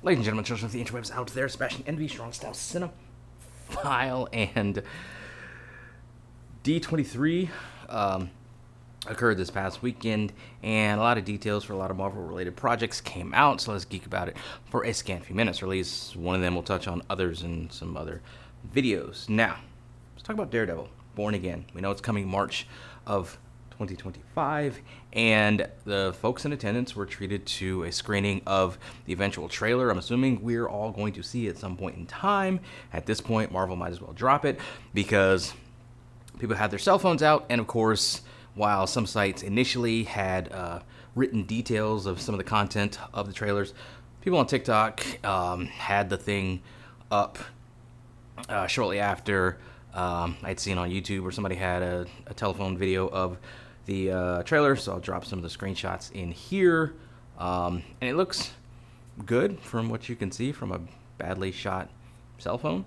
Ladies and gentlemen, children of the interwebs out there, Sebastion, Envi, Strong Style, Cinephile, and D23 occurred this past weekend, and a lot of details for a lot of Marvel-related projects came out, so let's geek about it for a scant few minutes, or at least one of them will touch on others in some other videos. Now, let's talk about Daredevil, Born Again. We know it's coming March of 2025, and the folks in attendance were treated to a screening of the eventual trailer. I'm assuming we're all going to see it at some point in time. At this point, Marvel might as well drop it because people had their cell phones out, and of course, while some sites initially had written details of some of the content of the trailers, people on TikTok had the thing up shortly after. I'd seen on YouTube where somebody had a telephone video of the trailer, so I'll drop some of the screenshots in here. And it looks good from what you can see from a badly shot cell phone.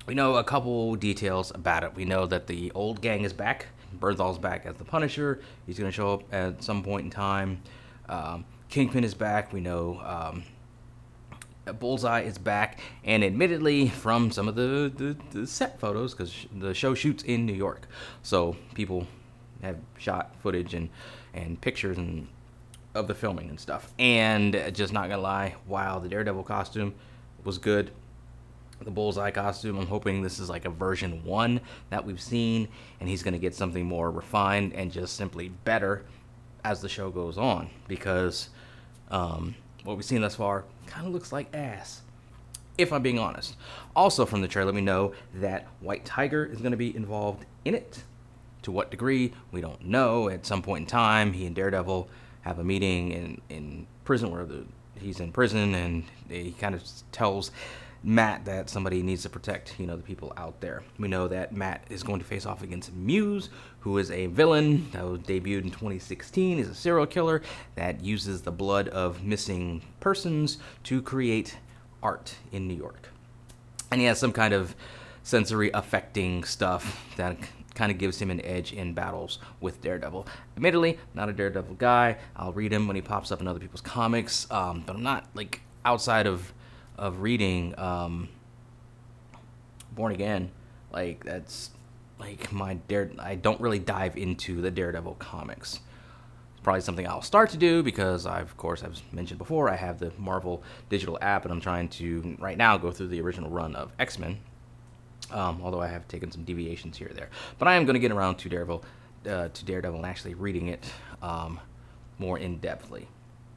We know a couple details about it. We know that the old gang is back. Bernthal's back as the Punisher. He's going to show up at some point in time. Kingpin is back. We know Bullseye is back, and admittedly from some of the set photos, because the show shoots in New York, so people have shot footage and pictures of the filming and stuff. And just not gonna lie, wow, the Daredevil costume was good. The Bullseye costume, I'm hoping this is like a version 1 that we've seen, and he's gonna get something more refined and just simply better as the show goes on, because what we've seen thus far kind of looks like ass, if I'm being honest. Also from the trailer, we know that White Tiger is going to be involved in it. To what degree, we don't know. At some point in time, he and Daredevil have a meeting in prison where he's in prison, and he kind of tells Matt that somebody needs to protect, the people out there. We know that Matt is going to face off against Muse, who is a villain that was debuted in 2016. He's a serial killer that uses the blood of missing persons to create art in New York. And he has some kind of sensory affecting stuff that kind of gives him an edge in battles with Daredevil. Admittedly, not a Daredevil guy. I'll read him when he pops up in other people's comics, but I'm not, outside of reading Born Again, that's I don't really dive into the Daredevil comics. It's probably something I'll start to do because of course, I've mentioned before, I have the Marvel digital app, and I'm trying to right now go through the original run of X-Men. Although I have taken some deviations here or there, but I am going to get around to Daredevil and actually reading it more in depthly.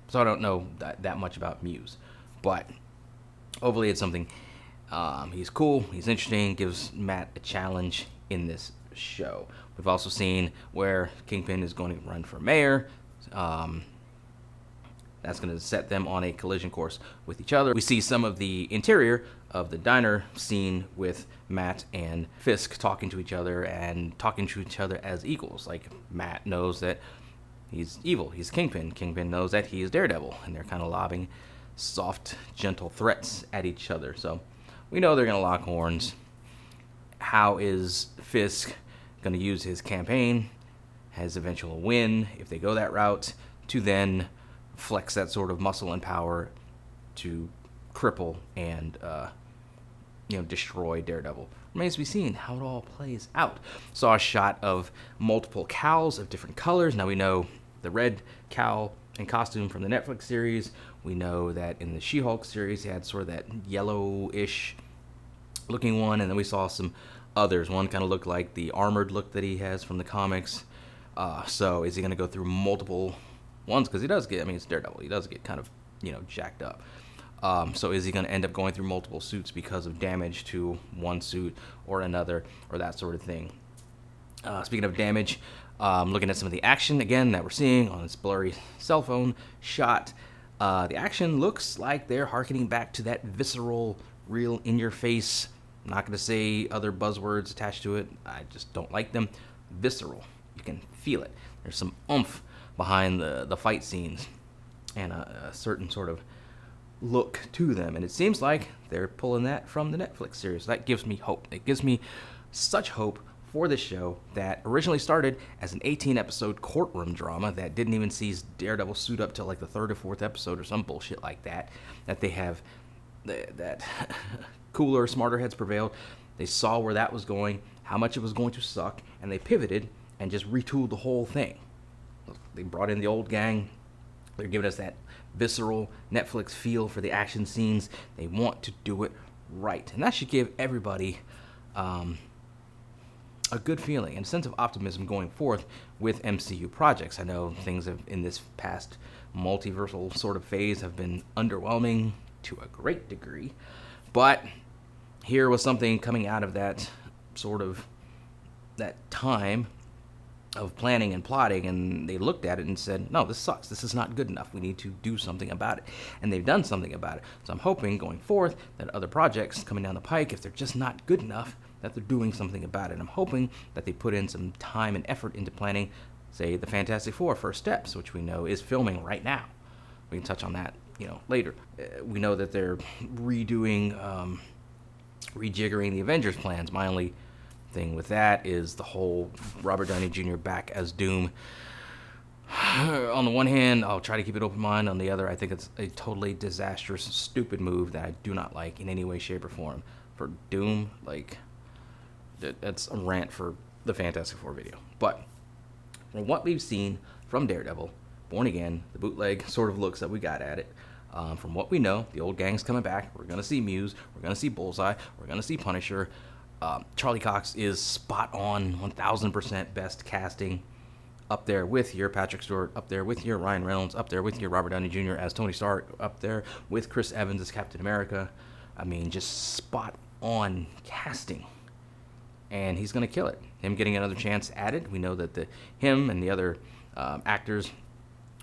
So I don't know that much about Muse, but hopefully it's something. He's cool, he's interesting, gives Matt a challenge in this show. We've also seen where Kingpin is going to run for mayor. That's going to set them on a collision course with each other. We see some of the interior of the diner scene with Matt and Fisk talking to each other as equals. Like, Matt knows that he's evil, he's Kingpin. Kingpin knows that he is Daredevil, and they're kind of lobbing soft, gentle threats at each other. So we know they're going to lock horns. How is Fisk going to use his campaign, his eventual win, if they go that route, to then flex that sort of muscle and power to cripple and destroy Daredevil? Remains to be seen how it all plays out. Saw a shot of multiple cowls of different colors. Now we know the red cowl and costume from the Netflix series. We know that in the She-Hulk series, he had sort of that yellowish looking one, and then we saw some others. One kind of looked like the armored look that he has from the comics. So is he going to go through multiple ones? Because he does get, it's Daredevil, he does get kind of, jacked up. So is he going to end up going through multiple suits because of damage to one suit or another, or that sort of thing? Speaking of damage, looking at some of the action, again, that we're seeing on this blurry cell phone shot, the action looks like they're harkening back to that visceral, real, in-your-face, I'm not going to say other buzzwords attached to it, I just don't like them, visceral. You can feel it. There's some oomph behind the fight scenes, and a certain sort of look to them, and it seems like they're pulling that from the Netflix series. That gives me hope. It gives me such hope for this show that originally started as an 18-episode courtroom drama that didn't even see Daredevil suit up till like the 3rd or 4th episode or some bullshit like that. That they have that cooler, smarter heads prevailed. They saw where that was going, how much it was going to suck, and they pivoted and just retooled the whole thing. They brought in the old gang. They're giving us that visceral Netflix feel for the action scenes. They want to do it right. And that should give everybody a good feeling and a sense of optimism going forth with MCU projects. I know things have, in this past multiversal sort of phase, have been underwhelming to a great degree. But here was something coming out of that sort of that time of planning and plotting, and they looked at it and said, no, this sucks. This is not good enough. We need to do something about it. And they've done something about it. So I'm hoping going forth that other projects coming down the pike, if they're just not good enough, that they're doing something about it. I'm hoping that they put in some time and effort into planning, say, the Fantastic Four First Steps, which we know is filming right now. We can touch on that, later. We know that they're rejiggering the Avengers plans. My only thing with that is the whole Robert Downey Jr. back as Doom. On the one hand, I'll try to keep an open mind. On the other, I think it's a totally disastrous, stupid move that I do not like in any way, shape, or form. For Doom, that's a rant for the Fantastic Four video. But from what we've seen from Daredevil, Born Again, the bootleg sort of looks that we got at it, from what we know, the old gang's coming back. We're going to see Muse. We're going to see Bullseye. We're going to see Punisher. Charlie Cox is spot on, 1000% best casting, up there with your Patrick Stewart, up there with your Ryan Reynolds, up there with your Robert Downey Jr. as Tony Stark, up there with Chris Evans as Captain America. I mean, just spot on casting. And he's going to kill it. Him getting another chance added. We know that him and the other actors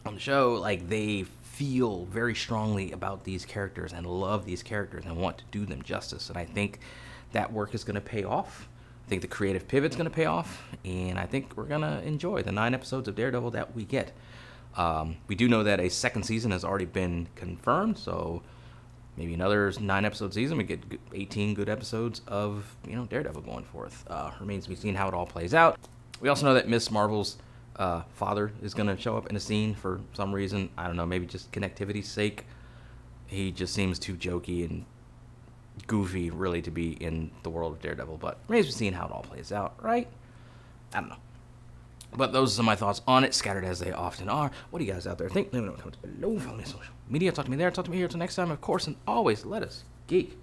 on the show, they feel very strongly about these characters and love these characters and want to do them justice. And I think that work is going to pay off. I think the creative pivot's going to pay off, and I think we're going to enjoy the 9 episodes of Daredevil that we get. We do know that a second season has already been confirmed, so maybe another 9-episode season. We get 18 good episodes of Daredevil going forth. Remains to be seen how it all plays out. We also know that Miss Marvel's father is going to show up in a scene for some reason. I don't know, maybe just connectivity's sake. He just seems too jokey and goofy, really, to be in the world of Daredevil, but remains to be seen how it all plays out, right? I don't know. But those are some of my thoughts on it, scattered as they often are. What do you guys out there think? Let me know in the comments below. Follow me on social media. Talk to me there. Talk to me here. Until next time, of course, and always let us geek.